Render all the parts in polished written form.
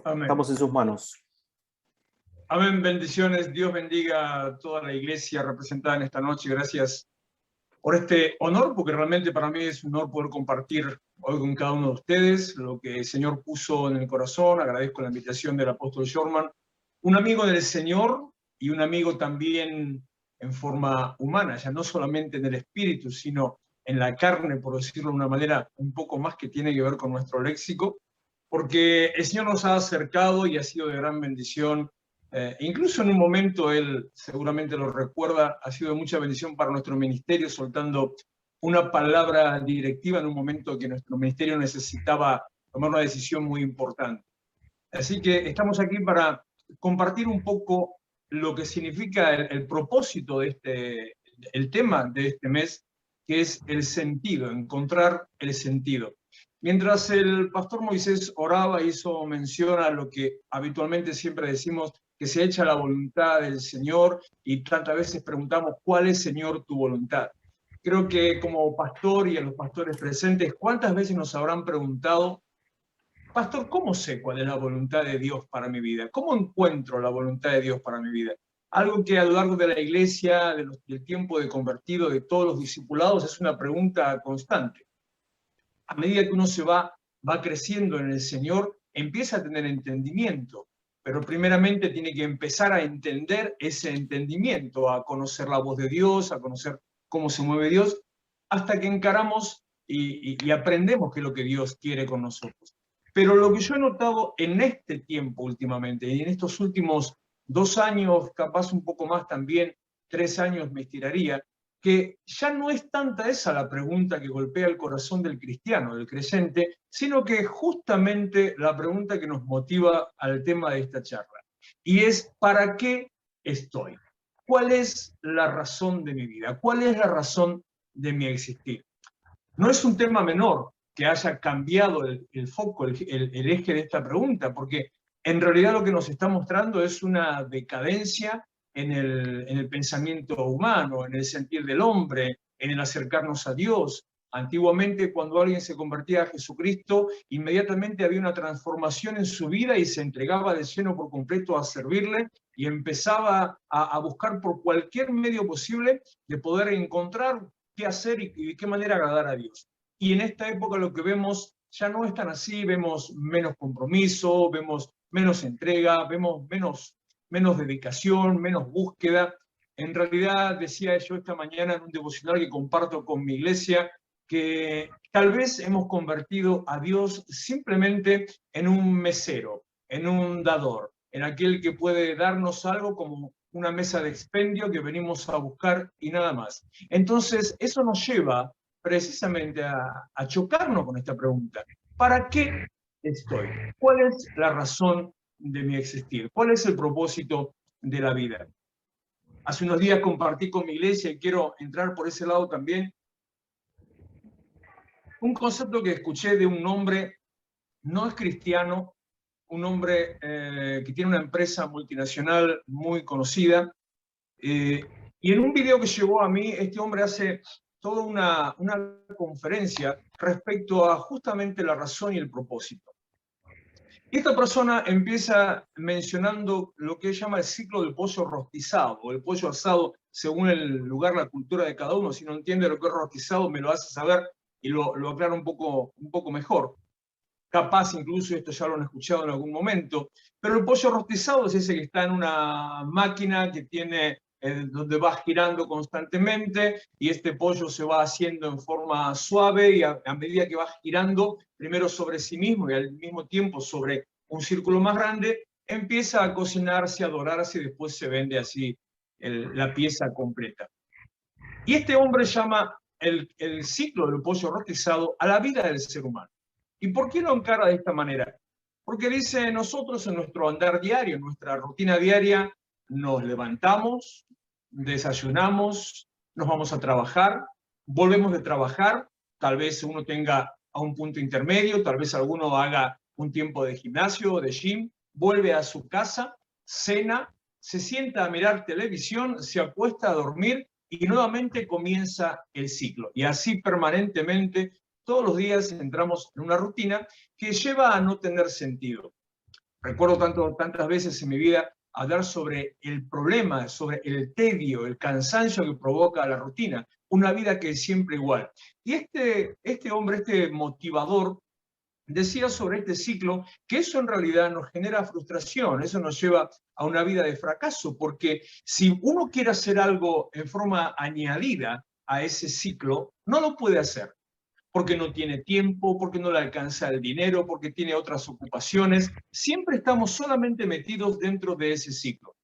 Amén. Estamos en sus manos. Amén, bendiciones. Dios bendiga a toda la iglesia representada en esta noche. Gracias por este honor, porque realmente para mí es un honor poder compartir hoy con cada uno de ustedes lo que el Señor puso en el corazón. Agradezco la invitación del apóstol Shorman, un amigo del Señor y un amigo también en forma humana, ya no solamente en el espíritu, sino en la carne, por decirlo de una manera un poco más que tiene que ver con nuestro léxico, porque el Señor nos ha acercado y ha sido de gran bendición. Incluso en un momento, él seguramente lo recuerda, ha sido de mucha bendición para nuestro ministerio, soltando una palabra directiva en un momento que nuestro ministerio necesitaba tomar una decisión muy importante. Así que estamos aquí para compartir un poco lo que significa el propósito de el tema de este mes, que es el sentido, encontrar el sentido. Mientras el pastor Moisés oraba, hizo mención a lo que habitualmente siempre decimos, que se echa la voluntad del Señor, y tantas veces preguntamos, ¿cuál es, Señor, tu voluntad? Creo que como pastor y a los pastores presentes, ¿cuántas veces nos habrán preguntado, pastor, ¿cómo sé cuál es la voluntad de Dios para mi vida? ¿Cómo encuentro la voluntad de Dios para mi vida? Algo que a lo largo de la iglesia, del tiempo de convertido, de todos los discipulados, es una pregunta constante. A medida que uno va creciendo en el Señor, empieza a tener entendimiento, pero primeramente tiene que empezar a entender ese entendimiento, a conocer la voz de Dios, a conocer cómo se mueve Dios, hasta que encaramos y aprendemos qué es lo que Dios quiere con nosotros. Pero lo que yo he notado en este tiempo últimamente, y en estos últimos 2 años, capaz un poco más también, 3 años me estiraría, que ya no es tanta esa la pregunta que golpea el corazón del cristiano, del creyente, sino que justamente la pregunta que nos motiva al tema de esta charla. Y es, ¿para qué estoy? ¿Cuál es la razón de mi vida? ¿Cuál es la razón de mi existir? No es un tema menor que haya cambiado el foco, el eje de esta pregunta, porque en realidad lo que nos está mostrando es una decadencia en el pensamiento humano, en el sentir del hombre, en el acercarnos a Dios. Antiguamente, cuando alguien se convertía a Jesucristo, inmediatamente había una transformación en su vida y se entregaba de lleno por completo a servirle y empezaba a buscar por cualquier medio posible de poder encontrar qué hacer y de qué manera agradar a Dios. Y en esta época lo que vemos ya no es tan así, vemos menos compromiso, vemos menos entrega, vemos menos dedicación, menos búsqueda. En realidad, decía yo esta mañana en un devocional que comparto con mi iglesia, que tal vez hemos convertido a Dios simplemente en un mesero, en un dador, en aquel que puede darnos algo como una mesa de expendio que venimos a buscar y nada más. Entonces, eso nos lleva precisamente a chocarnos con esta pregunta. ¿Para qué estoy? ¿Cuál es la razón de mi existir? ¿Cuál es el propósito de la vida? Hace unos días compartí con mi iglesia y quiero entrar por ese lado también. Un concepto que escuché de un hombre, no es cristiano, un hombre que tiene una empresa multinacional muy conocida, y en un video que llegó a mí, este hombre hace toda una conferencia respecto a justamente la razón y el propósito. Y esta persona empieza mencionando lo que llama el ciclo del pollo rostizado, o el pollo asado, según el lugar, la cultura de cada uno. Si no entiende lo que es rostizado, me lo hace saber y lo aclaro un poco mejor. Capaz incluso esto ya lo han escuchado en algún momento, pero el pollo rostizado es ese que está en una máquina que tiene, donde va girando constantemente, y este pollo se va haciendo en forma suave, y a medida que va girando, primero sobre sí mismo y al mismo tiempo sobre un círculo más grande, empieza a cocinarse, a dorarse, y después se vende así la pieza completa. Y este hombre llama el ciclo del pollo rostizado a la vida del ser humano. ¿Y por qué lo encara de esta manera? Porque dice, nosotros en nuestro andar diario, en nuestra rutina diaria, nos levantamos, desayunamos, nos vamos a trabajar, volvemos de trabajar, tal vez uno tenga a un punto intermedio, tal vez alguno haga un tiempo de gimnasio o de gym, vuelve a su casa, cena, se sienta a mirar televisión, se acuesta a dormir y nuevamente comienza el ciclo. Y así permanentemente, todos los días entramos en una rutina que lleva a no tener sentido. Recuerdo tantas veces en mi vida hablar sobre el problema, sobre el tedio, el cansancio que provoca la rutina, una vida que es siempre igual. Y este hombre, este motivador, decía sobre este ciclo que eso en realidad nos genera frustración, eso nos lleva a una vida de fracaso, porque si uno quiere hacer algo en forma añadida a ese ciclo, no lo puede hacer, porque no tiene tiempo, porque no le alcanza el dinero, porque tiene otras ocupaciones. Siempre estamos solamente metidos dentro de ese ciclo.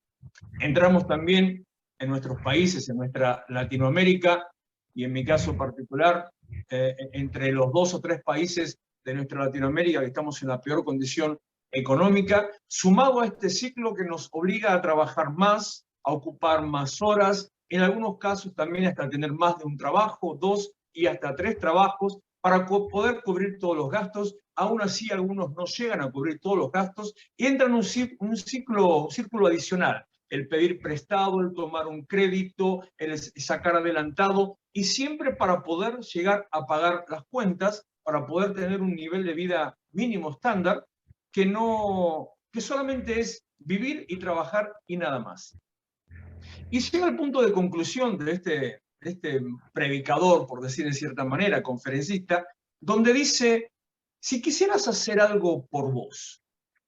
Entramos también en nuestros países, en nuestra Latinoamérica, y en mi caso particular, entre los 2 o 3 países de nuestra Latinoamérica que estamos en la peor condición económica, sumado a este ciclo que nos obliga a trabajar más, a ocupar más horas, en algunos casos también hasta tener más de un trabajo, 2 y hasta 3 trabajos, para poder cubrir todos los gastos. Aún así, algunos no llegan a cubrir todos los gastos y entran en un círculo adicional: el pedir prestado, el tomar un crédito, el sacar adelantado, y siempre para poder llegar a pagar las cuentas, para poder tener un nivel de vida mínimo estándar, que solamente es vivir y trabajar y nada más. Y llega al punto de conclusión de este predicador, por decir de cierta manera, conferencista, donde dice: si quisieras hacer algo por vos,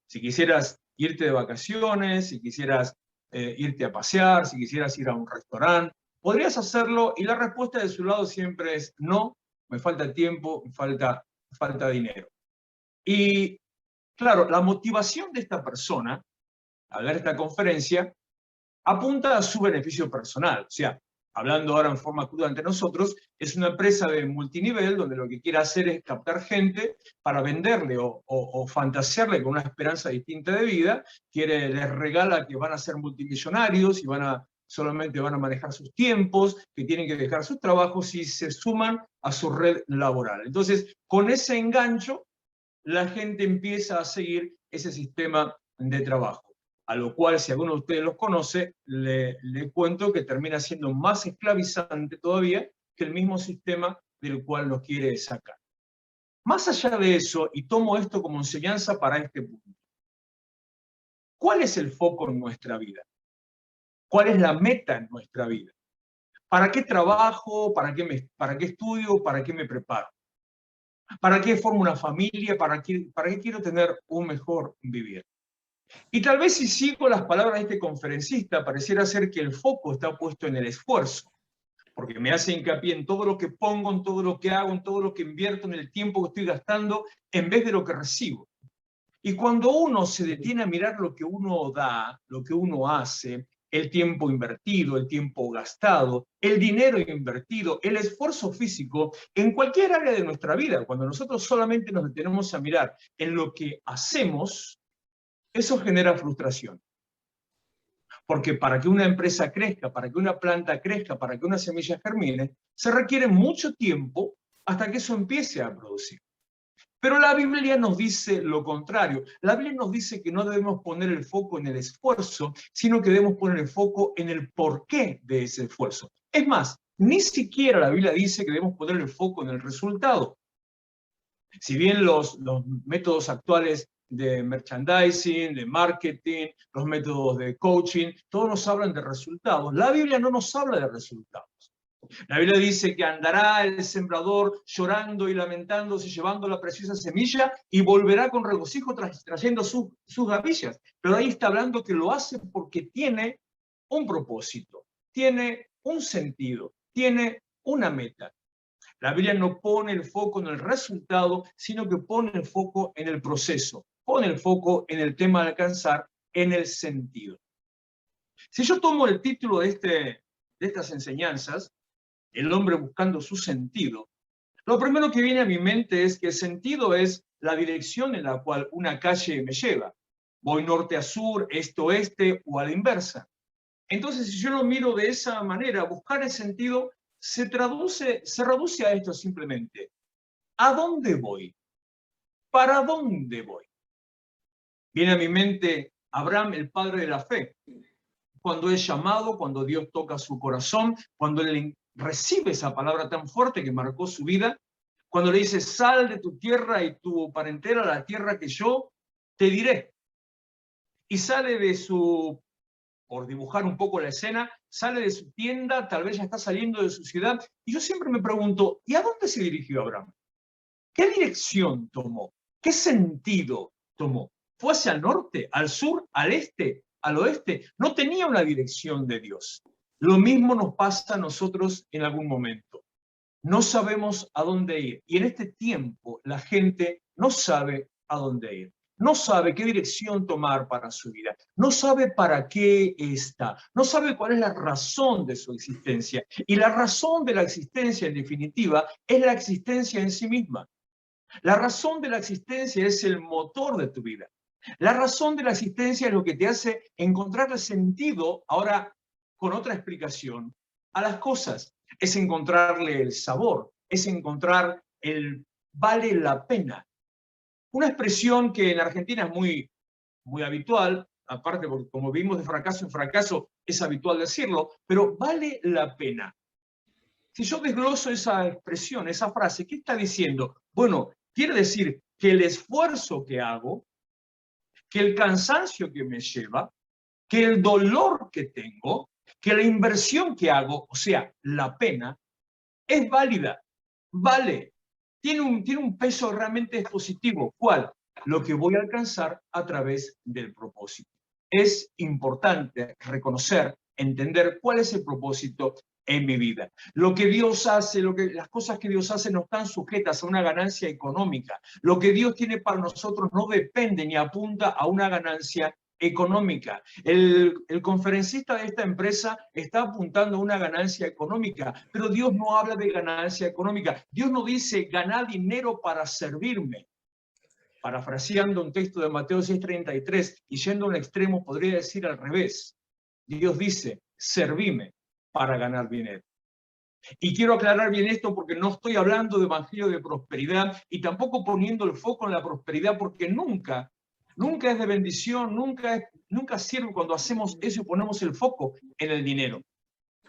si quisieras irte de vacaciones, si quisieras irte a pasear, si quisieras ir a un restaurante, podrías hacerlo, y la respuesta de su lado siempre es: no, me falta tiempo, me falta dinero. Y claro, la motivación de esta persona al ver esta conferencia apunta a su beneficio personal. O sea, hablando ahora en forma cruda entre nosotros, es una empresa de multinivel donde lo que quiere hacer es captar gente para venderle o fantasearle con una esperanza distinta de vida. Les regala que van a ser multimillonarios y solamente van a manejar sus tiempos, que tienen que dejar sus trabajos y se suman a su red laboral. Entonces, con ese engancho, la gente empieza a seguir ese sistema de trabajo. A lo cual, si alguno de ustedes los conoce, le cuento que termina siendo más esclavizante todavía que el mismo sistema del cual los quiere sacar. Más allá de eso, y tomo esto como enseñanza para este punto, ¿cuál es el foco en nuestra vida? ¿Cuál es la meta en nuestra vida? ¿Para qué trabajo? ¿Para qué estudio? ¿Para qué me preparo? ¿Para qué formo una familia? ¿Para qué quiero tener un mejor vivir? Y tal vez, si sigo las palabras de este conferencista, pareciera ser que el foco está puesto en el esfuerzo, porque me hace hincapié en todo lo que pongo, en todo lo que hago, en todo lo que invierto, en el tiempo que estoy gastando, en vez de lo que recibo. Y cuando uno se detiene a mirar lo que uno da, lo que uno hace, el tiempo invertido, el tiempo gastado, el dinero invertido, el esfuerzo físico, en cualquier área de nuestra vida, cuando nosotros solamente nos detenemos a mirar en lo que hacemos, eso genera frustración. Porque para que una empresa crezca, para que una planta crezca, para que una semilla germine, se requiere mucho tiempo hasta que eso empiece a producir. Pero la Biblia nos dice lo contrario. La Biblia nos dice que no debemos poner el foco en el esfuerzo, sino que debemos poner el foco en el porqué de ese esfuerzo. Es más, ni siquiera la Biblia dice que debemos poner el foco en el resultado. Si bien los métodos actuales de merchandising, de marketing, los métodos de coaching, todos nos hablan de resultados, la Biblia no nos habla de resultados. La Biblia dice que andará el sembrador llorando y lamentándose, llevando la preciosa semilla, y volverá con regocijo trayendo sus gavillas. Pero ahí está hablando que lo hace porque tiene un propósito, tiene un sentido, tiene una meta. La Biblia no pone el foco en el resultado, sino que pone el foco en el proceso, pone el foco en el tema de alcanzar, en el sentido. Si yo tomo el título de estas enseñanzas, El hombre buscando su sentido, lo primero que viene a mi mente es que el sentido es la dirección en la cual una calle me lleva. Voy norte a sur, este a oeste o a la inversa. Entonces, si yo lo miro de esa manera, buscar el sentido se reduce a esto simplemente: ¿a dónde voy? ¿Para dónde voy? Viene a mi mente Abraham, el padre de la fe, cuando es llamado, cuando Dios toca su corazón, cuando él recibe esa palabra tan fuerte que marcó su vida, cuando le dice: sal de tu tierra y tu parentela a la tierra que yo te diré. y sale de su, por dibujar un poco la escena, sale de su tienda, tal vez ya está saliendo de su ciudad, y yo siempre me pregunto, ¿y a dónde se dirigió Abraham? ¿Qué dirección tomó? ¿Qué sentido tomó? ¿Fue hacia el norte, al sur, al este, al oeste? No tenía una dirección de Dios. Lo mismo nos pasa a nosotros en algún momento. No sabemos a dónde ir. Y en este tiempo la gente no sabe a dónde ir. No sabe qué dirección tomar para su vida. No sabe para qué está. No sabe cuál es la razón de su existencia. Y la razón de la existencia, en definitiva, es la existencia en sí misma. La razón de la existencia es el motor de tu vida. La razón de la existencia es lo que te hace encontrarle sentido, ahora con otra explicación, a las cosas. Es encontrarle el sabor, es encontrar el vale la pena. Una expresión que en Argentina es muy habitual, aparte porque como vimos de fracaso en fracaso, es habitual decirlo, pero vale la pena. Si yo desgloso esa expresión, esa frase, ¿qué está diciendo? Bueno, quiere decir que el esfuerzo que hago, que el cansancio que me lleva, que el dolor que tengo, que la inversión que hago, o sea, la pena, es válida, vale, tiene un peso realmente positivo. ¿Cuál? Lo que voy a alcanzar a través del propósito. Es importante reconocer, entender cuál es el propósito en mi vida. Lo que Dios hace, las cosas que Dios hace no están sujetas a una ganancia económica. Lo que Dios tiene para nosotros no depende ni apunta a una ganancia económica. El conferencista de esta empresa está apuntando a una ganancia económica, pero Dios no habla de ganancia económica. Dios no dice ganar dinero para servirme. Parafraseando un texto de Mateo 6:33 y yendo a un extremo, podría decir al revés. Dios dice, servime para ganar dinero. Y quiero aclarar bien esto porque no estoy hablando de evangelio de prosperidad y tampoco poniendo el foco en la prosperidad, porque nunca es de bendición, nunca sirve cuando hacemos eso y ponemos el foco en el dinero.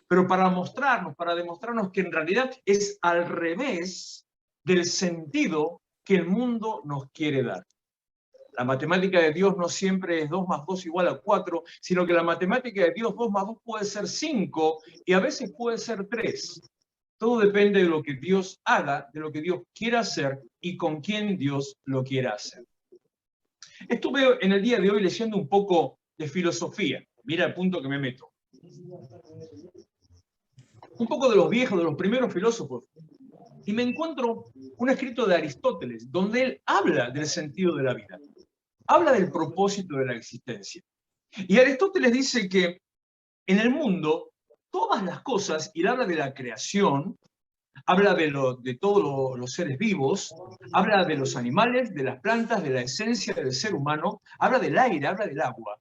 Pero para demostrarnos que en realidad es al revés del sentido que el mundo nos quiere dar. La matemática de Dios no siempre es 2 más 2 igual a 4, sino que la matemática de Dios 2 más 2 puede ser 5 y a veces puede ser 3. Todo depende de lo que Dios haga, de lo que Dios quiera hacer y con quién Dios lo quiera hacer. Estuve en el día de hoy leyendo un poco de filosofía. Mira el punto que me meto. Un poco de los viejos, de los primeros filósofos. Y me encuentro un escrito de Aristóteles, donde él habla del sentido de la vida. Habla del propósito de la existencia. Y Aristóteles dice que en el mundo todas las cosas, y él habla de la creación, habla de todos los seres vivos, habla de los animales, de las plantas, de la esencia del ser humano, habla del aire, habla del agua.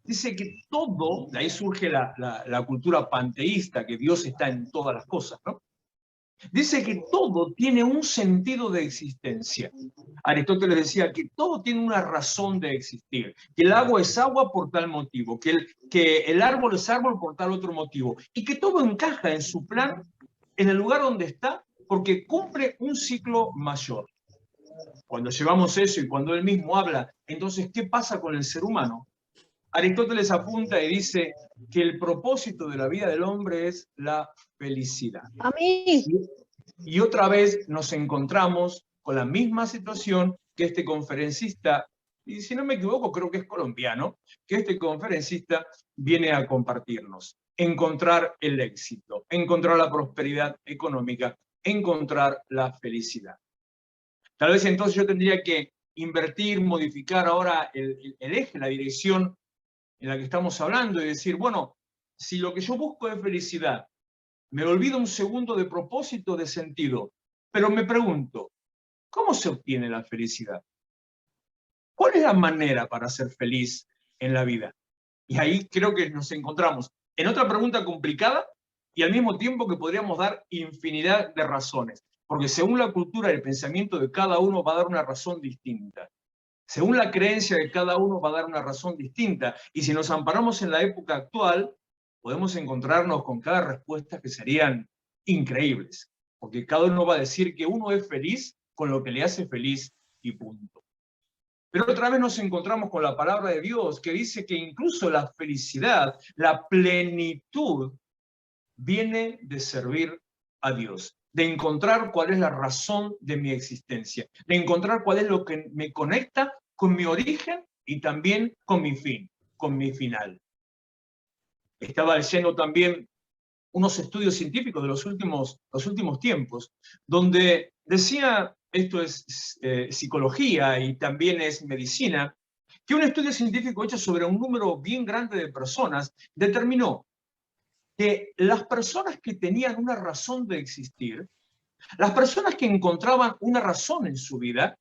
Dice que todo, de ahí surge la cultura panteísta, que Dios está en todas las cosas, ¿no? Dice que todo tiene un sentido de existencia. Aristóteles decía que todo tiene una razón de existir, que el agua es agua por tal motivo, que el árbol es árbol por tal otro motivo, y que todo encaja en su plan, en el lugar donde está, porque cumple un ciclo mayor. Cuando llevamos eso y cuando él mismo habla, entonces, ¿qué pasa con el ser humano? Aristóteles apunta y dice que el propósito de la vida del hombre es la felicidad. A mí. Y otra vez nos encontramos con la misma situación que este conferencista, y si no me equivoco creo que es colombiano, que este conferencista viene a compartirnos. Encontrar el éxito, encontrar la prosperidad económica, encontrar la felicidad. Tal vez entonces yo tendría que invertir, modificar ahora el eje, la dirección en la que estamos hablando y decir, bueno, si lo que yo busco es felicidad, me olvido un segundo de propósito, de sentido, pero me pregunto, ¿cómo se obtiene la felicidad? ¿Cuál es la manera para ser feliz en la vida? Y ahí creo que nos encontramos en otra pregunta complicada y al mismo tiempo que podríamos dar infinidad de razones, porque según la cultura y el pensamiento de cada uno va a dar una razón distinta. Según la creencia de cada uno va a dar una razón distinta. Y si nos amparamos en la época actual, podemos encontrarnos con cada respuesta que serían increíbles. Porque cada uno va a decir que uno es feliz con lo que le hace feliz y punto. Pero otra vez nos encontramos con la palabra de Dios que dice que incluso la felicidad, la plenitud, viene de servir a Dios, de encontrar cuál es la razón de mi existencia, de encontrar cuál es lo que me conecta con mi origen y también con mi fin, con mi final. Estaba leyendo también unos estudios científicos de los últimos tiempos, donde decía, esto es psicología y también es medicina, que un estudio científico hecho sobre un número bien grande de personas determinó que las personas que tenían una razón de existir, las personas que encontraban una razón en su vida,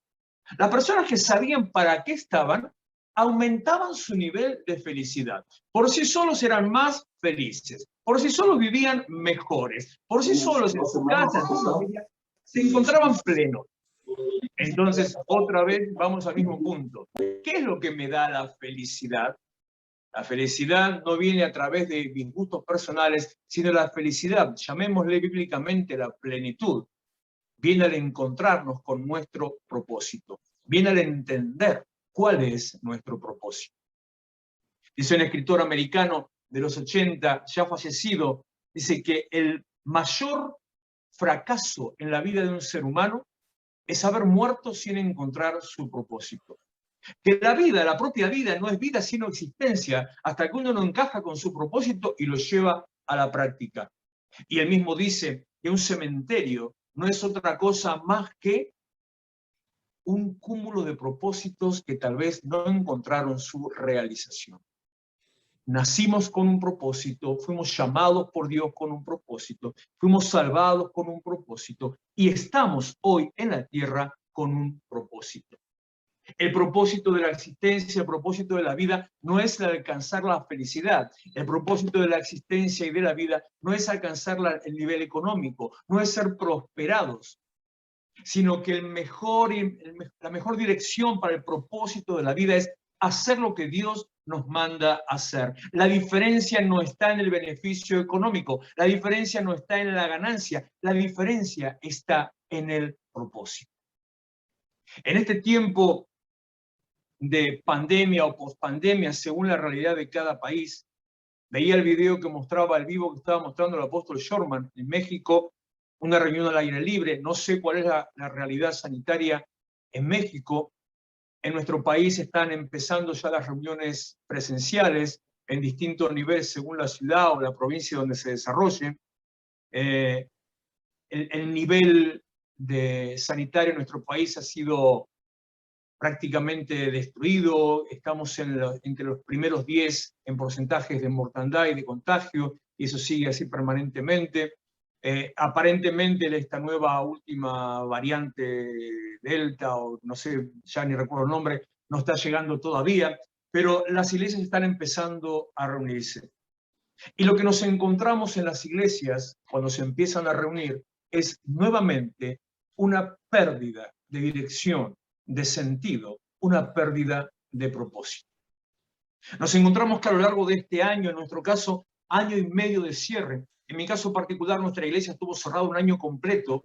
las personas que sabían para qué estaban, aumentaban su nivel de felicidad. Por sí solos eran más felices, por sí solos vivían mejores, por sí solos en su casa, en su familia, se encontraban plenos. Entonces, otra vez vamos al mismo punto. ¿Qué es lo que me da la felicidad? La felicidad no viene a través de mis gustos personales, sino la felicidad, llamémosle bíblicamente la plenitud, viene al encontrarnos con nuestro propósito, viene al entender cuál es nuestro propósito. Dice un escritor americano de los 80, ya fallecido, dice que el mayor fracaso en la vida de un ser humano es haber muerto sin encontrar su propósito. Que la vida, la propia vida, no es vida sino existencia, hasta que uno no encaja con su propósito y lo lleva a la práctica. Y él mismo dice que un cementerio no es otra cosa más que un cúmulo de propósitos que tal vez no encontraron su realización. Nacimos con un propósito, fuimos llamados por Dios con un propósito, fuimos salvados con un propósito y estamos hoy en la tierra con un propósito. El propósito de la existencia, el propósito de la vida no es el alcanzar la felicidad. El propósito de la existencia y de la vida no es alcanzar el nivel económico, no es ser prosperados, sino que la mejor dirección para el propósito de la vida es hacer lo que Dios nos manda hacer. La diferencia no está en el beneficio económico, la diferencia no está en la ganancia, la diferencia está en el propósito. En este tiempo de pandemia o pospandemia, según la realidad de cada país. Veía el video que mostraba el vivo que estaba mostrando el apóstol Shorman en México, una reunión al aire libre. No sé cuál es la realidad sanitaria en México. En nuestro país están empezando ya las reuniones presenciales en distintos niveles según la ciudad o la provincia donde se desarrollen. El nivel sanitario en nuestro país ha sido prácticamente destruido, estamos entre los primeros 10 en porcentajes de mortandad y de contagio, y eso sigue así permanentemente. Aparentemente esta nueva última variante Delta, o no sé, ya ni recuerdo el nombre, no está llegando todavía, pero las iglesias están empezando a reunirse. Y lo que nos encontramos en las iglesias, cuando se empiezan a reunir, es nuevamente una pérdida de dirección, de sentido, una pérdida de propósito. Nos encontramos que a lo largo de este año, en nuestro caso, año y medio de cierre, en mi caso particular, nuestra iglesia estuvo cerrada un año completo,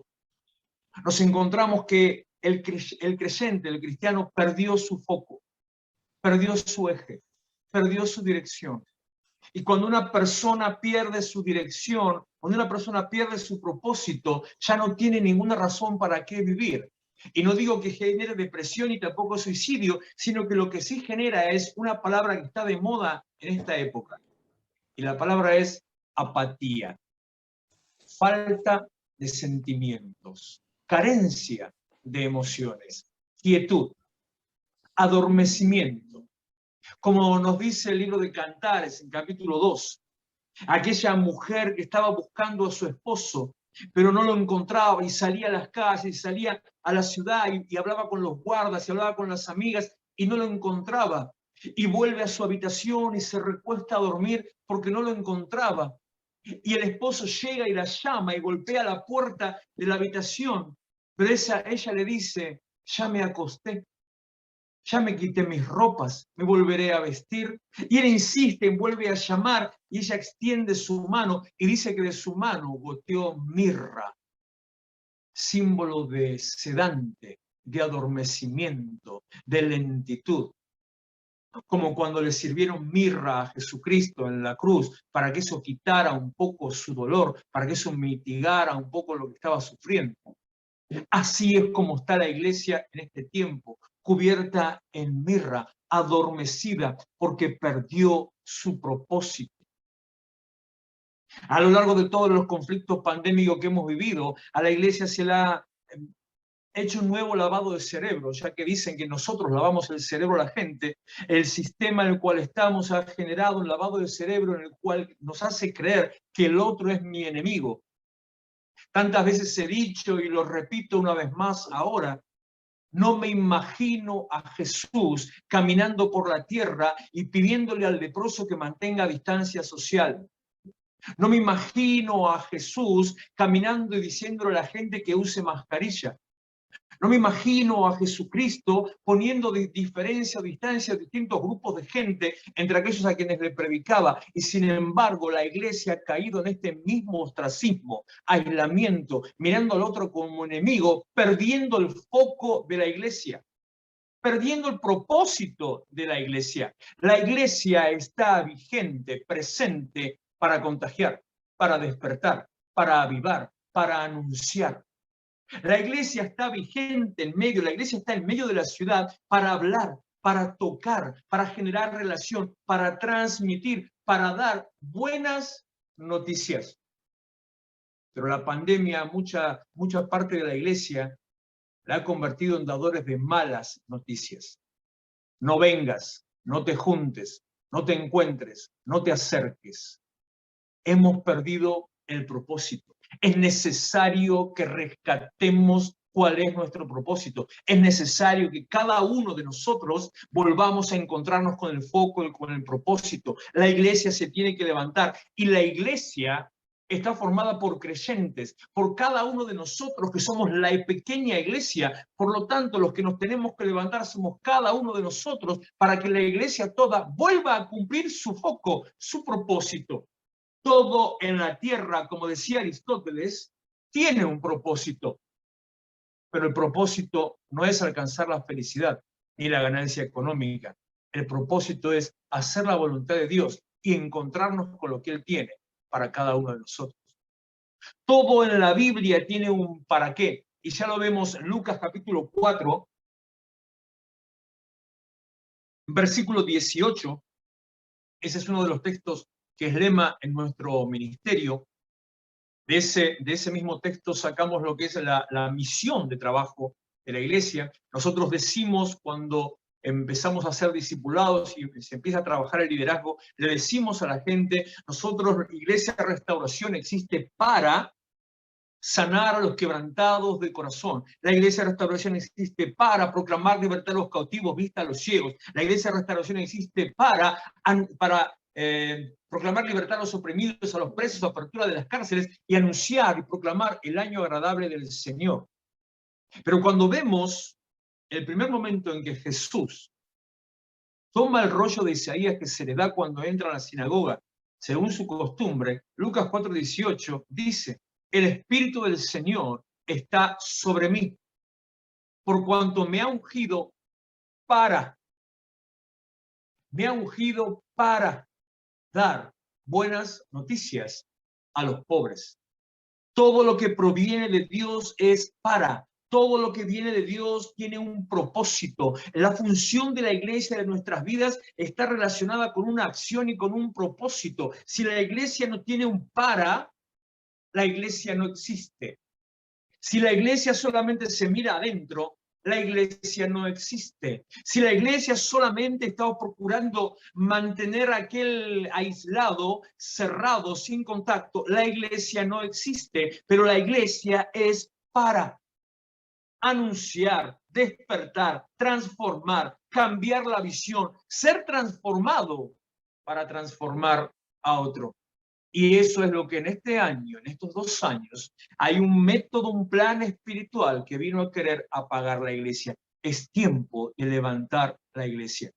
nos encontramos que el creyente, el cristiano, perdió su foco, perdió su eje, perdió su dirección. Y cuando una persona pierde su dirección, cuando una persona pierde su propósito, ya no tiene ninguna razón para qué vivir. Y no digo que genere depresión y tampoco suicidio, sino que lo que sí genera es una palabra que está de moda en esta época. Y la palabra es apatía, falta de sentimientos, carencia de emociones, quietud, adormecimiento. Como nos dice el libro de Cantares, en capítulo 2, aquella mujer que estaba buscando a su esposo, pero no lo encontraba y salía a las calles, y salía a la ciudad y hablaba con los guardas y hablaba con las amigas y no lo encontraba. Y vuelve a su habitación y se recuesta a dormir porque no lo encontraba. Y el esposo llega y la llama y golpea la puerta de la habitación, pero ella le dice, ya me acosté. Ya me quité mis ropas, me volveré a vestir. Y él insiste, vuelve a llamar, y ella extiende su mano y dice que de su mano goteó mirra, símbolo de sedante, de adormecimiento, de lentitud. Como cuando le sirvieron mirra a Jesucristo en la cruz, para que eso quitara un poco su dolor, para que eso mitigara un poco lo que estaba sufriendo. Así es como está la iglesia en este tiempo, cubierta en mirra, adormecida, porque perdió su propósito. A lo largo de todos los conflictos pandémicos que hemos vivido, a la iglesia se le ha hecho un nuevo lavado de cerebro, ya que dicen que nosotros lavamos el cerebro a la gente. El sistema en el cual estamos ha generado un lavado de cerebro en el cual nos hace creer que el otro es mi enemigo. Tantas veces he dicho y lo repito una vez más ahora, no me imagino a Jesús caminando por la tierra y pidiéndole al leproso que mantenga distancia social. No me imagino a Jesús caminando y diciéndole a la gente que use mascarilla. No me imagino a Jesucristo poniendo diferencia o distancia a distintos grupos de gente entre aquellos a quienes le predicaba. Y sin embargo, la iglesia ha caído en este mismo ostracismo, aislamiento, mirando al otro como enemigo, perdiendo el foco de la iglesia, perdiendo el propósito de la iglesia. La iglesia está vigente, presente para contagiar, para despertar, para avivar, para anunciar. La iglesia está vigente en medio, la iglesia está en medio de la ciudad para hablar, para tocar, para generar relación, para transmitir, para dar buenas noticias. Pero la pandemia, mucha parte de la iglesia la ha convertido en dadores de malas noticias. No vengas, no te juntes, no te encuentres, no te acerques. Hemos perdido el propósito. Es necesario que rescatemos cuál es nuestro propósito. Es necesario que cada uno de nosotros volvamos a encontrarnos con el foco y con el propósito. La iglesia se tiene que levantar y la iglesia está formada por creyentes, por cada uno de nosotros que somos la pequeña iglesia. Por lo tanto, los que nos tenemos que levantar somos cada uno de nosotros para que la iglesia toda vuelva a cumplir su foco, su propósito. Todo en la tierra, como decía Aristóteles, tiene un propósito, pero el propósito no es alcanzar la felicidad ni la ganancia económica. El propósito es hacer la voluntad de Dios y encontrarnos con lo que Él tiene para cada uno de nosotros. Todo en la Biblia tiene un para qué, y ya lo vemos en Lucas capítulo 4, versículo 18. Ese es uno de los textos que es lema en nuestro ministerio. De ese mismo texto sacamos lo que es la misión de trabajo de la iglesia. Nosotros decimos cuando empezamos a ser discipulados y se empieza a trabajar el liderazgo, le decimos a la gente, nosotros, Iglesia de Restauración, existe para sanar a los quebrantados de corazón. La Iglesia de Restauración existe para proclamar libertad a los cautivos, vista a los ciegos. La Iglesia de Restauración existe para proclamar libertad a los oprimidos, a los presos, apertura de las cárceles y anunciar y proclamar el año agradable del Señor. Pero cuando vemos el primer momento en que Jesús toma el rollo de Isaías que se le da cuando entra a la sinagoga, según su costumbre, Lucas 4:18 dice, el Espíritu del Señor está sobre mí, por cuanto me ha ungido para dar buenas noticias a los pobres. Todo lo que proviene de Dios es para. Todo lo que viene de Dios tiene un propósito. La función de la iglesia de nuestras vidas está relacionada con una acción y con un propósito. Si la iglesia no tiene un para, la iglesia no existe. Si la iglesia solamente se mira adentro, la iglesia no existe. Si la iglesia solamente está procurando mantener a aquel aislado, cerrado, sin contacto, la iglesia no existe. Pero la iglesia es para anunciar, despertar, transformar, cambiar la visión, ser transformado para transformar a otro. Y eso es lo que en este año, en estos 2 años, hay un método, un plan espiritual que vino a querer apagar la iglesia. Es tiempo de levantar la iglesia.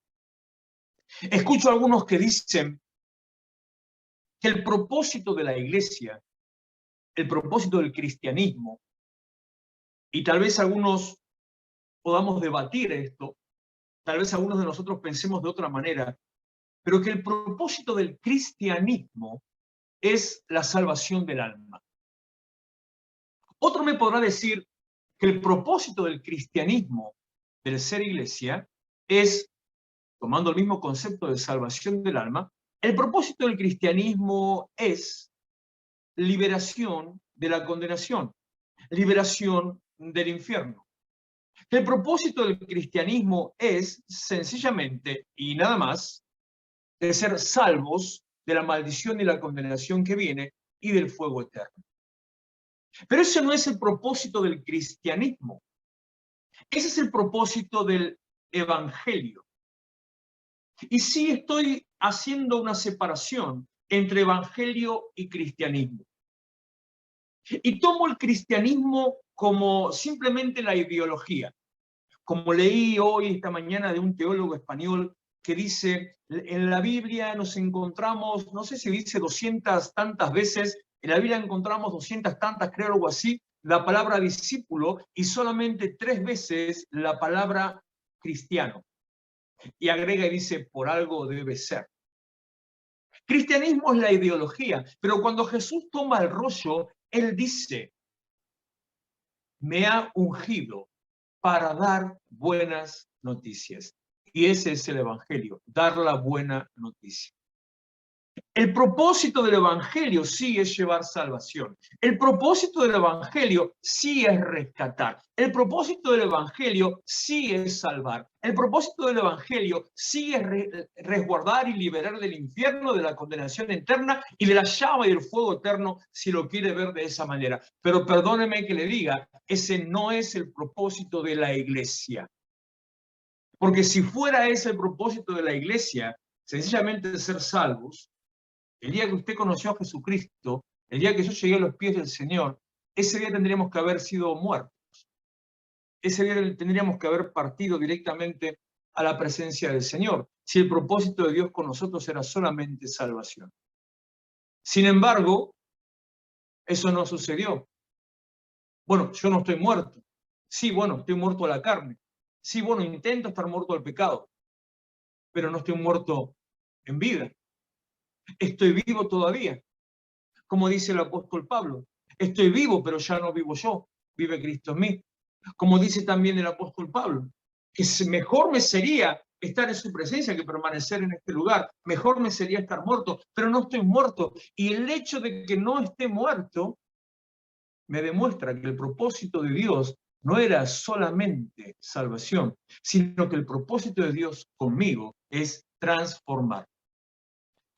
Escucho a algunos que dicen que el propósito de la iglesia, el propósito del cristianismo, y tal vez algunos podamos debatir esto, tal vez algunos de nosotros pensemos de otra manera, pero que el propósito del cristianismo es la salvación del alma. Otro me podrá decir que el propósito del cristianismo, del ser iglesia, es, tomando el mismo concepto de salvación del alma, el propósito del cristianismo es liberación de la condenación, liberación del infierno. El propósito del cristianismo es sencillamente y nada más de ser salvos de la maldición y la condenación que viene y del fuego eterno. Pero ese no es el propósito del cristianismo. Ese es el propósito del evangelio. Y sí estoy haciendo una separación entre evangelio y cristianismo. Y tomo el cristianismo como simplemente la ideología. Como leí hoy, esta mañana, de un teólogo español que dice, en la Biblia nos encontramos, no sé si dice 200 tantas veces, en la Biblia encontramos 200 tantas, creo algo así, la palabra discípulo y solamente 3 veces la palabra cristiano. Y agrega y dice, por algo debe ser. Cristianismo es la ideología, pero cuando Jesús toma el rollo, él dice, me ha ungido para dar buenas noticias. Y ese es el evangelio, dar la buena noticia. El propósito del evangelio sí es llevar salvación. El propósito del evangelio sí es rescatar. El propósito del evangelio sí es salvar. El propósito del evangelio sí es resguardar y liberar del infierno, de la condenación eterna y de la llama y del fuego eterno, si lo quiere ver de esa manera. Pero perdóneme que le diga, ese no es el propósito de la iglesia. Porque si fuera ese el propósito de la iglesia, sencillamente ser salvos, el día que usted conoció a Jesucristo, el día que yo llegué a los pies del Señor, ese día tendríamos que haber sido muertos. Ese día tendríamos que haber partido directamente a la presencia del Señor, si el propósito de Dios con nosotros era solamente salvación. Sin embargo, eso no sucedió. Bueno, yo no estoy muerto. Sí, bueno, estoy muerto a la carne. Sí, bueno, intento estar muerto al pecado, pero no estoy muerto en vida. Estoy vivo todavía. Como dice el apóstol Pablo, estoy vivo, pero ya no vivo yo, vive Cristo en mí. Como dice también el apóstol Pablo, que mejor me sería estar en su presencia que permanecer en este lugar, mejor me sería estar muerto, pero no estoy muerto. Y el hecho de que no esté muerto me demuestra que el propósito de Dios no era solamente salvación, sino que el propósito de Dios conmigo es transformar.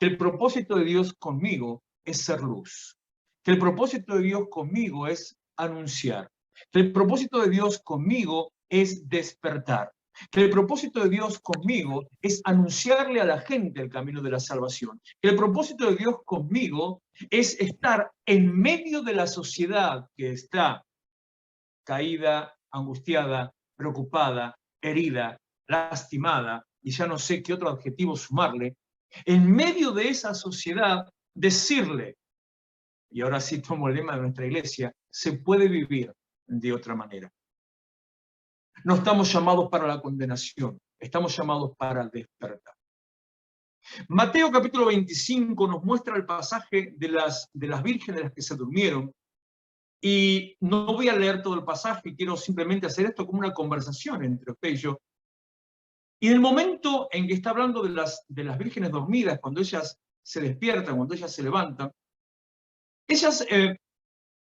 Que el propósito de Dios conmigo es ser luz. Que el propósito de Dios conmigo es anunciar. Que el propósito de Dios conmigo es despertar. Que el propósito de Dios conmigo es anunciarle a la gente el camino de la salvación. Que el propósito de Dios conmigo es estar en medio de la sociedad que está caída, angustiada, preocupada, herida, lastimada, y ya no sé qué otro adjetivo sumarle, en medio de esa sociedad, decirle, y ahora sí tomo el lema de nuestra iglesia, se puede vivir de otra manera. No estamos llamados para la condenación, estamos llamados para despertar. Mateo capítulo 25 nos muestra el pasaje de las vírgenes de las que se durmieron, y no voy a leer todo el pasaje, quiero simplemente hacer esto como una conversación entre usted y yo. Y en el momento en que está hablando de las vírgenes dormidas, cuando ellas se despiertan, cuando ellas se levantan, ellas,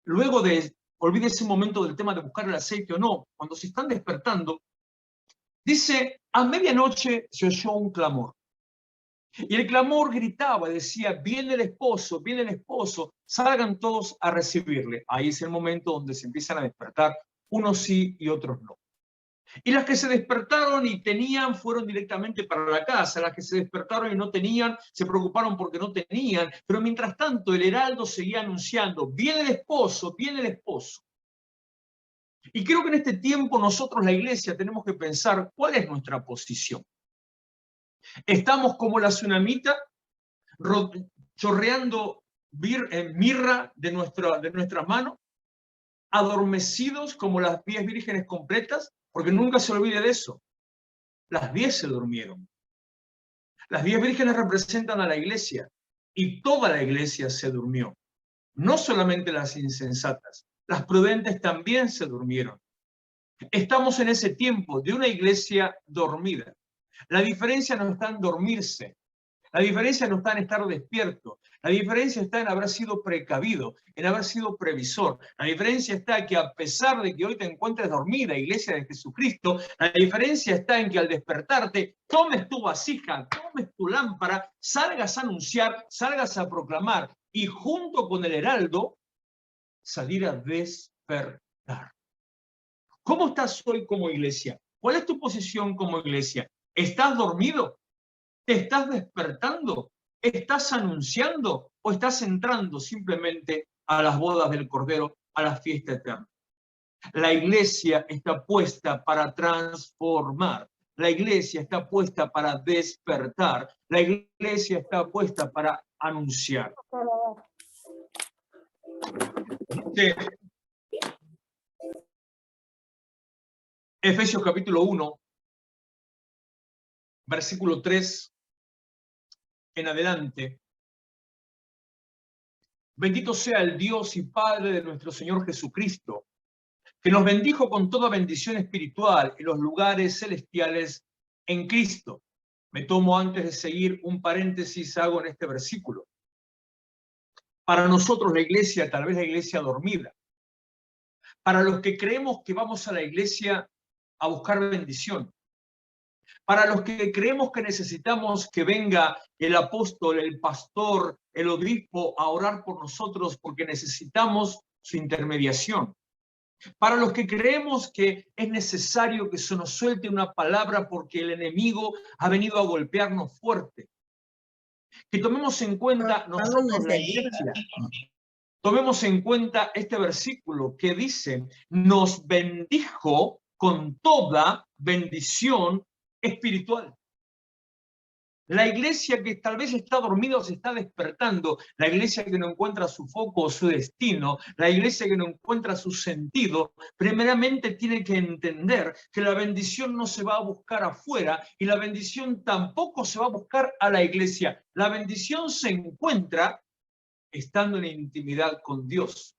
luego de, olvide ese momento del tema de buscar el aceite o no, cuando se están despertando, dice, a medianoche se oyó un clamor. Y el clamor gritaba, decía, viene el esposo, salgan todos a recibirle. Ahí es el momento donde se empiezan a despertar, unos sí y otros no. Y las que se despertaron y tenían fueron directamente para la casa. Las que se despertaron y no tenían se preocuparon porque no tenían. Pero mientras tanto el heraldo seguía anunciando, viene el esposo, viene el esposo. Y creo que en este tiempo nosotros, la iglesia, tenemos que pensar cuál es nuestra posición. ¿Estamos como la tsunamita, chorreando mirra de nuestras manos, adormecidos como las 10 vírgenes completas? Porque nunca se olvide de eso. Las 10 se durmieron. Las 10 vírgenes representan a la iglesia y toda la iglesia se durmió. No solamente las insensatas, las prudentes también se durmieron. Estamos en ese tiempo de una iglesia dormida. La diferencia no está en dormirse. La diferencia no está en estar despierto. La diferencia está en haber sido precavido, en haber sido previsor. La diferencia está en que a pesar de que hoy te encuentres dormida, iglesia de Jesucristo, la diferencia está en que al despertarte, tomes tu vasija, tomes tu lámpara, salgas a anunciar, salgas a proclamar y junto con el heraldo, salir a despertar. ¿Cómo estás hoy como iglesia? ¿Cuál es tu posición como iglesia? ¿Estás dormido? ¿Te estás despertando? ¿Estás anunciando? ¿O estás entrando simplemente a las bodas del Cordero, a la fiesta eterna? La iglesia está puesta para transformar. La iglesia está puesta para despertar. La iglesia está puesta para anunciar. Efesios capítulo 1, versículo 3 en adelante. Bendito sea el Dios y Padre de nuestro Señor Jesucristo, que nos bendijo con toda bendición espiritual en los lugares celestiales en Cristo. Me tomo antes de seguir un paréntesis, hago en este versículo. Para nosotros la iglesia, tal vez la iglesia dormida. Para los que creemos que vamos a la iglesia a buscar bendición. Para los que creemos que necesitamos que venga el apóstol, el pastor, el obispo a orar por nosotros porque necesitamos su intermediación. Para los que creemos que es necesario que se nos suelte una palabra porque el enemigo ha venido a golpearnos fuerte. Que tomemos en cuenta nosotros la iglesia. Tomemos en cuenta este versículo que dice, nos bendijo con toda bendición espiritual. La iglesia que tal vez está dormida o se está despertando, la iglesia que no encuentra su foco o su destino, la iglesia que no encuentra su sentido, primeramente tiene que entender que la bendición no se va a buscar afuera y la bendición tampoco se va a buscar a la iglesia. La bendición se encuentra estando en intimidad con Dios.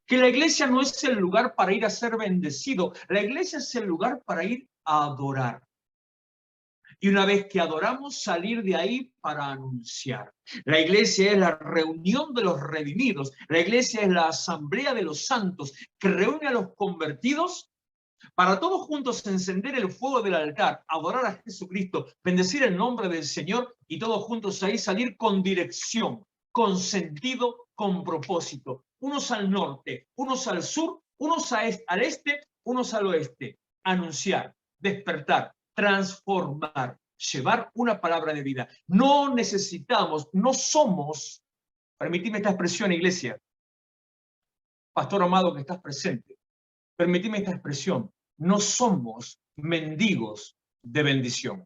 Que la iglesia no es el lugar para ir a ser bendecido, la iglesia es el lugar para ir a adorar. Y una vez que adoramos, salir de ahí para anunciar. La iglesia es la reunión de los redimidos. La iglesia es la asamblea de los santos que reúne a los convertidos para todos juntos encender el fuego del altar, adorar a Jesucristo, bendecir el nombre del Señor y todos juntos ahí salir con dirección, con sentido, con propósito. Unos al norte, unos al sur, unos al este, unos al oeste. Anunciar, despertar, transformar, llevar una palabra de vida. No necesitamos, no somos, permitime esta expresión, iglesia, pastor amado que estás presente, permitime esta expresión, no somos mendigos de bendición.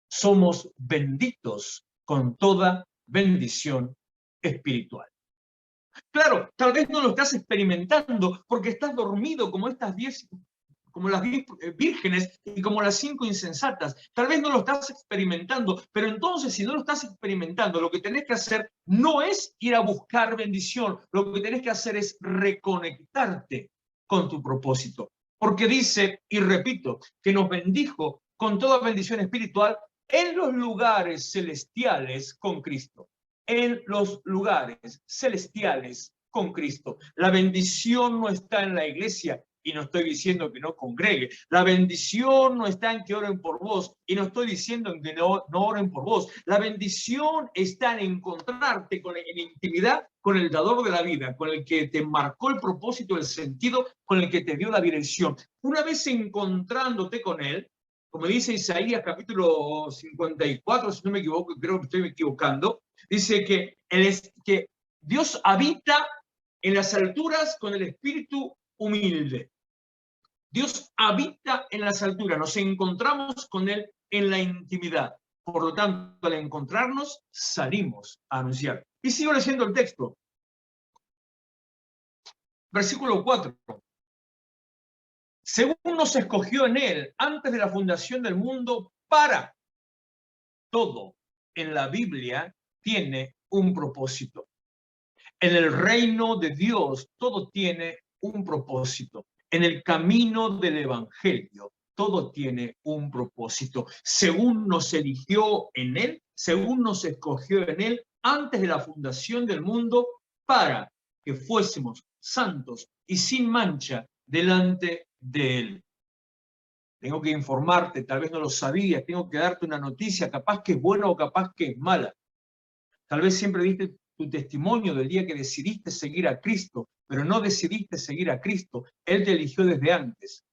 Somos benditos con toda bendición espiritual. Claro, tal vez no lo estás experimentando porque estás dormido como estas 10, como las 10 vírgenes y como las 5 insensatas. Tal vez no lo estás experimentando, pero entonces si no lo estás experimentando, lo que tenés que hacer no es ir a buscar bendición, lo que tenés que hacer es reconectarte con tu propósito. Porque dice, y repito, que nos bendijo con toda bendición espiritual en los lugares celestiales con Cristo. En los lugares celestiales con Cristo. La bendición no está en la iglesia, y no estoy diciendo que no congregue. La bendición no está en que oren por vos, y no estoy diciendo en que no oren por vos. La bendición está en encontrarte en intimidad con el dador de la vida, con el que te marcó el propósito, el sentido, con el que te dio la dirección. Una vez encontrándote con él, como dice Isaías capítulo 54, si no me equivoco, creo que estoy equivocando, dice que Dios habita en las alturas con el espíritu humilde. Dios habita en las alturas, nos encontramos con Él en la intimidad. Por lo tanto, al encontrarnos, salimos a anunciar. Y sigo leyendo el texto. Versículo 4. según nos escogió en Él antes de la fundación del mundo para todo. En la Biblia tiene un propósito. En el reino de Dios todo tiene un propósito. En el camino del Evangelio todo tiene un propósito. Según nos eligió en Él, según nos escogió en Él antes de la fundación del mundo para que fuésemos santos y sin mancha delante de Él. Tengo que informarte, tal vez no lo sabías, tengo que darte una noticia, capaz que es buena o capaz que es mala. Tal vez siempre diste tu testimonio del día que decidiste seguir a Cristo, pero no decidiste seguir a Cristo. Él te eligió desde antes.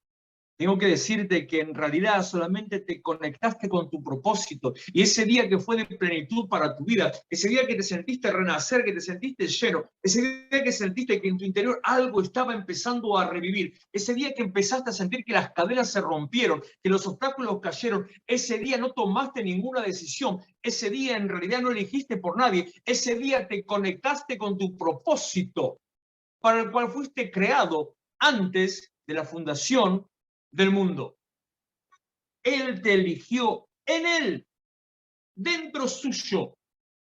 Tengo que decirte que en realidad solamente te conectaste con tu propósito y ese día que fue de plenitud para tu vida, ese día que te sentiste renacer, que te sentiste lleno, ese día que sentiste que en tu interior algo estaba empezando a revivir, ese día que empezaste a sentir que las cadenas se rompieron, que los obstáculos cayeron, ese día no tomaste ninguna decisión, ese día en realidad no elegiste por nadie, ese día te conectaste con tu propósito para el cual fuiste creado antes de la fundación del mundo. Él te eligió en Él, dentro suyo,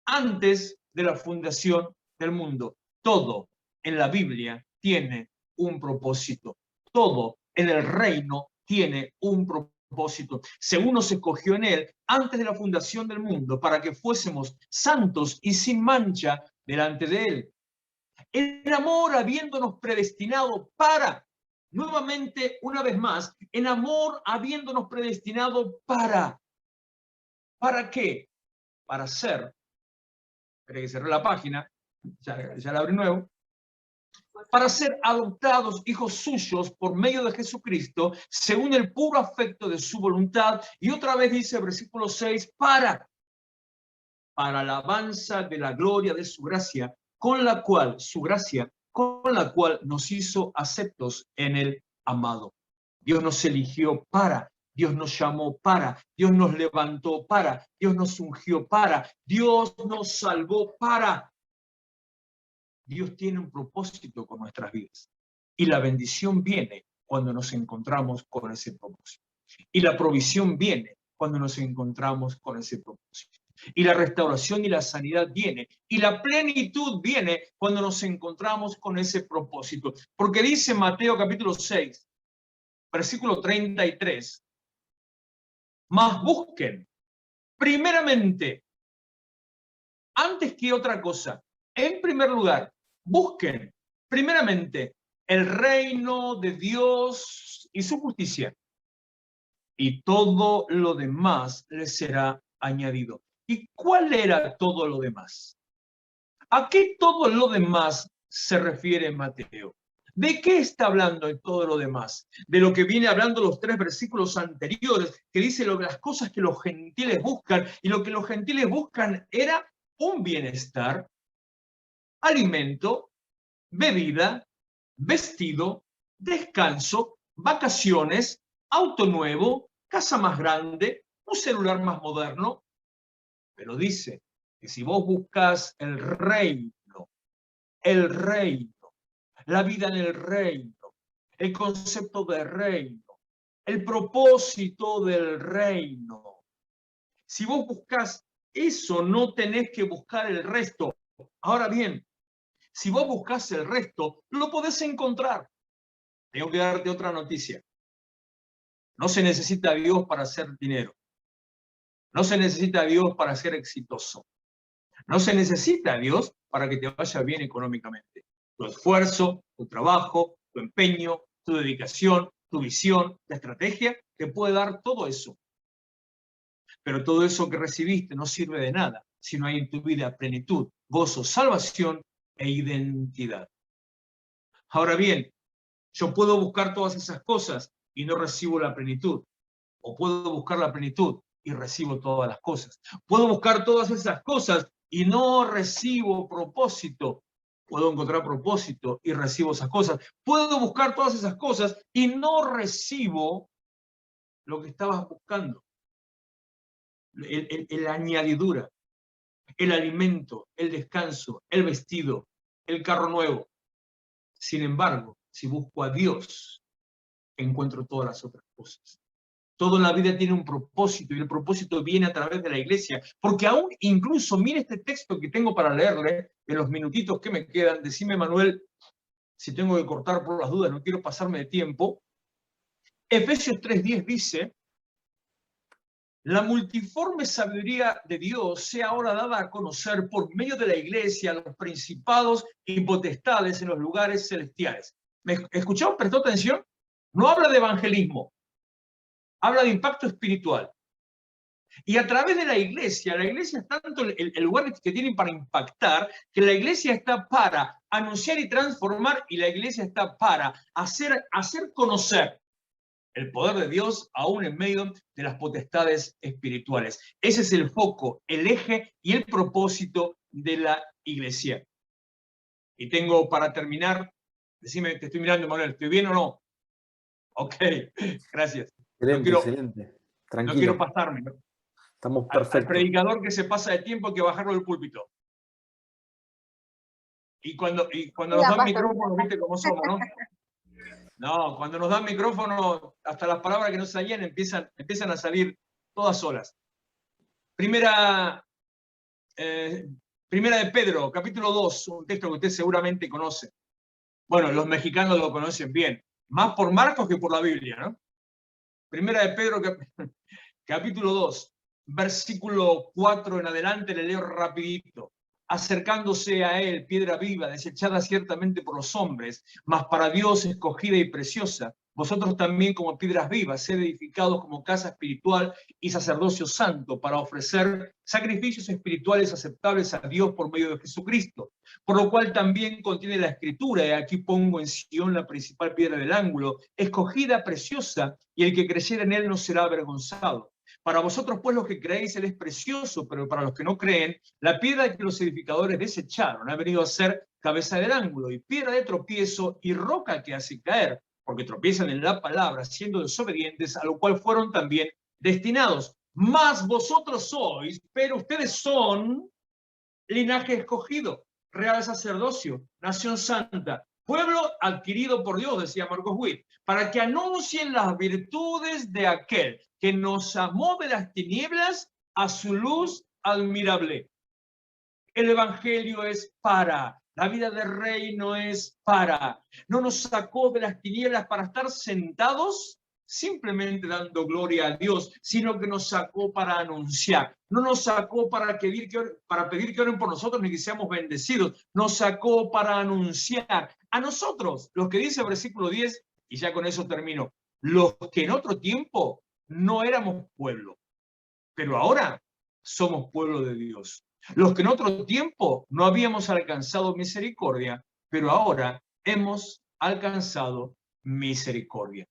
antes de la fundación del mundo. Todo en la Biblia tiene un propósito. Todo en el reino tiene un propósito. Según nos escogió en Él antes de la fundación del mundo para que fuésemos santos y sin mancha delante de Él. El amor habiéndonos predestinado para, nuevamente, una vez más, en amor habiéndonos predestinado ¿para qué? Para ser, espera que cerré la página, ya la abrí nuevo, para ser adoptados hijos suyos por medio de Jesucristo, según el puro afecto de su voluntad. Y otra vez dice el versículo 6, para alabanza de la gloria de su gracia, con la cual, su gracia, con la cual nos hizo aceptos en el amado. Dios nos eligió para, Dios nos llamó para, Dios nos levantó para, Dios nos ungió para, Dios nos salvó para. Dios tiene un propósito con nuestras vidas. Y la bendición viene cuando nos encontramos con ese propósito. Y la provisión viene cuando nos encontramos con ese propósito. Y la restauración y la sanidad viene. Y la plenitud viene cuando nos encontramos con ese propósito. Porque dice Mateo capítulo 6, versículo 33, mas busquen primeramente, antes que otra cosa, en primer lugar, busquen primeramente el reino de Dios y su justicia, y todo lo demás les será añadido. ¿Y cuál era todo lo demás? ¿A qué todo lo demás se refiere Mateo? ¿De qué está hablando en todo lo demás? De lo que viene hablando los 3 versículos anteriores, que dice las cosas que los gentiles buscan, y lo que los gentiles buscan era un bienestar, alimento, bebida, vestido, descanso, vacaciones, auto nuevo, casa más grande, un celular más moderno. Pero dice que si vos buscas el reino, la vida en el reino, el concepto de reino, el propósito del reino, si vos buscas eso, no tenés que buscar el resto. Ahora bien, si vos buscas el resto, lo podés encontrar. Tengo que darte otra noticia. No se necesita a Dios para hacer dinero. No se necesita a Dios para ser exitoso. No se necesita a Dios para que te vaya bien económicamente. Tu esfuerzo, tu trabajo, tu empeño, tu dedicación, tu visión, tu estrategia, te puede dar todo eso. Pero todo eso que recibiste no sirve de nada si no hay en tu vida plenitud, gozo, salvación e identidad. Ahora bien, yo puedo buscar todas esas cosas y no recibo la plenitud. O puedo buscar la plenitud y recibo todas las cosas. Puedo buscar todas esas cosas y no recibo propósito. Puedo encontrar propósito y recibo esas cosas. Puedo buscar todas esas cosas y no recibo lo que estabas buscando. La añadidura, el alimento, el descanso, el vestido, el carro nuevo. Sin embargo, si busco a Dios, encuentro todas las otras cosas. Todo en la vida tiene un propósito y el propósito viene a través de la iglesia. Porque aún incluso, mire este texto que tengo para leerle en los minutitos que me quedan. Decime, Manuel, si tengo que cortar por las dudas, no quiero pasarme de tiempo. Efesios 3:10 dice: la multiforme sabiduría de Dios sea ahora dada a conocer por medio de la iglesia a los principados y potestades en los lugares celestiales. ¿Me escuchó? ¿Prestó atención? No habla de evangelismo, habla de impacto espiritual. Y a través de la iglesia es tanto el lugar que tienen para impactar, que la iglesia está para anunciar y transformar, y la iglesia está para hacer conocer el poder de Dios aún en medio de las potestades espirituales. Ese es el foco, el eje y el propósito de la iglesia. Y tengo para terminar, decime, te estoy mirando, Manuel, ¿estoy bien o no? Ok, gracias. Excelente, excelente. Tranquilo. No quiero pasarme, ¿no? Estamos perfectos. Al predicador que se pasa de tiempo hay que bajarlo del púlpito. Y cuando nos dan micrófono, ¿viste cómo somos, no? No, cuando nos dan micrófono, hasta las palabras que no salían empiezan a salir todas solas. Primera de Pedro, capítulo 2, un texto que usted seguramente conoce. Bueno, los mexicanos lo conocen bien, más por Marcos que por la Biblia, ¿no? Primera de Pedro, capítulo 2, versículo 4 en adelante, le leo rapidito. Acercándose a él, piedra viva, desechada ciertamente por los hombres, mas para Dios escogida y preciosa. Vosotros también, como piedras vivas, sed edificados como casa espiritual y sacerdocio santo, para ofrecer sacrificios espirituales aceptables a Dios por medio de Jesucristo. Por lo cual también contiene la Escritura, y aquí pongo en Sion la principal piedra del ángulo, escogida, preciosa, y el que creyera en él no será avergonzado. Para vosotros, pues, los que creéis, él es precioso, pero para los que no creen, la piedra que los edificadores desecharon ha venido a ser cabeza del ángulo y piedra de tropiezo y roca que hace caer, porque tropiezan en la palabra, siendo desobedientes, a lo cual fueron también destinados. Mas vosotros sois, pero ustedes son linaje escogido, real sacerdocio, nación santa, pueblo adquirido por Dios, decía Marcos Witt, para que anuncien las virtudes de aquel que nos amó de las tinieblas a su luz admirable. El evangelio es para, la vida de reino es para. No nos sacó de las tinieblas para estar sentados simplemente dando gloria a Dios, sino que nos sacó para anunciar. No nos sacó para pedir que oren por nosotros ni que seamos bendecidos. Nos sacó para anunciar a nosotros, los que dice el versículo 10, y ya con eso termino, los que en otro tiempo no éramos pueblo, pero ahora somos pueblo de Dios. Los que en otro tiempo no habíamos alcanzado misericordia, pero ahora hemos alcanzado misericordia.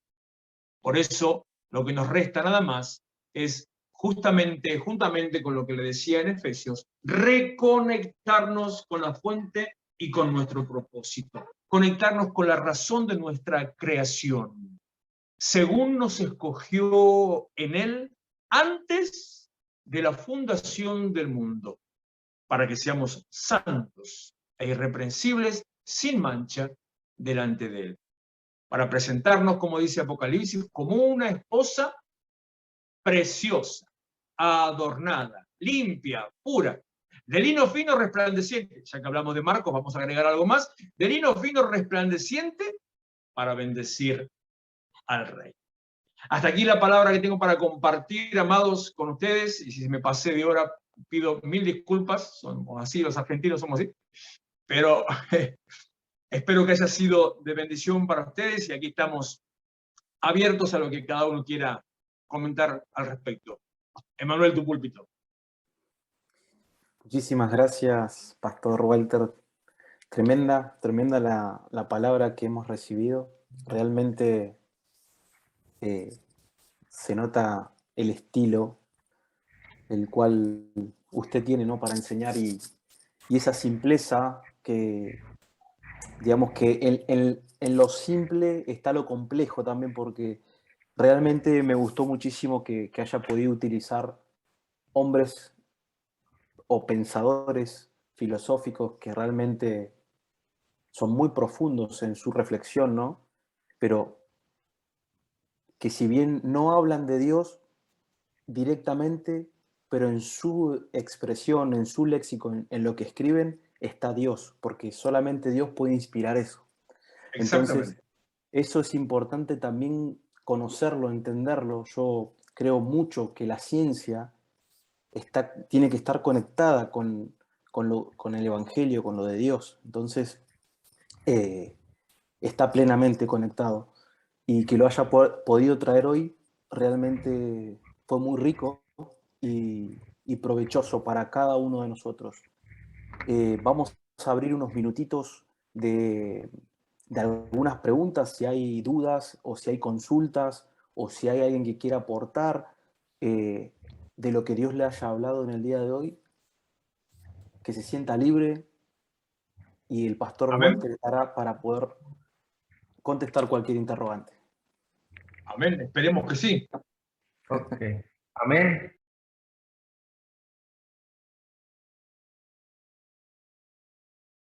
Por eso, lo que nos resta nada más es juntamente con lo que le decía en Efesios, reconectarnos con la fuente y con nuestro propósito, conectarnos con la razón de nuestra creación, según nos escogió en él antes de la fundación del mundo, para que seamos santos e irreprensibles, sin mancha, delante de él. Para presentarnos, como dice Apocalipsis, como una esposa preciosa, adornada, limpia, pura, de lino fino resplandeciente. Ya que hablamos de Marcos, vamos a agregar algo más. De lino fino resplandeciente para bendecir al Rey. Hasta aquí la palabra que tengo para compartir, amados, con ustedes. Y si me pasé de hora, pido 1000 disculpas. Somos así, los argentinos somos así. Pero espero que haya sido de bendición para ustedes y aquí estamos abiertos a lo que cada uno quiera comentar al respecto. Emanuel, tu púlpito. Muchísimas gracias, Pastor Walter. Tremenda la palabra que hemos recibido. Realmente se nota el estilo el cual usted tiene, ¿no?, para enseñar y esa simpleza que, digamos que en lo simple está lo complejo también, porque realmente me gustó muchísimo que haya podido utilizar hombres o pensadores filosóficos que realmente son muy profundos en su reflexión, ¿no? Pero que si bien no hablan de Dios directamente, pero en su expresión, en su léxico, en lo que escriben, está Dios, porque solamente Dios puede inspirar eso. Entonces, Exactamente. eso es importante también conocerlo, entenderlo. Yo creo mucho que la ciencia tiene que estar conectada con el Evangelio, con lo de Dios. Entonces, está plenamente conectado. Y que lo haya podido traer hoy realmente fue muy rico y provechoso para cada uno de nosotros. Vamos a abrir unos minutitos de algunas preguntas, si hay dudas o si hay consultas o si hay alguien que quiera aportar de lo que Dios le haya hablado en el día de hoy, que se sienta libre y el pastor Amén. Walter estará para poder contestar cualquier interrogante. Amén. Esperemos que sí. Ok. Amén.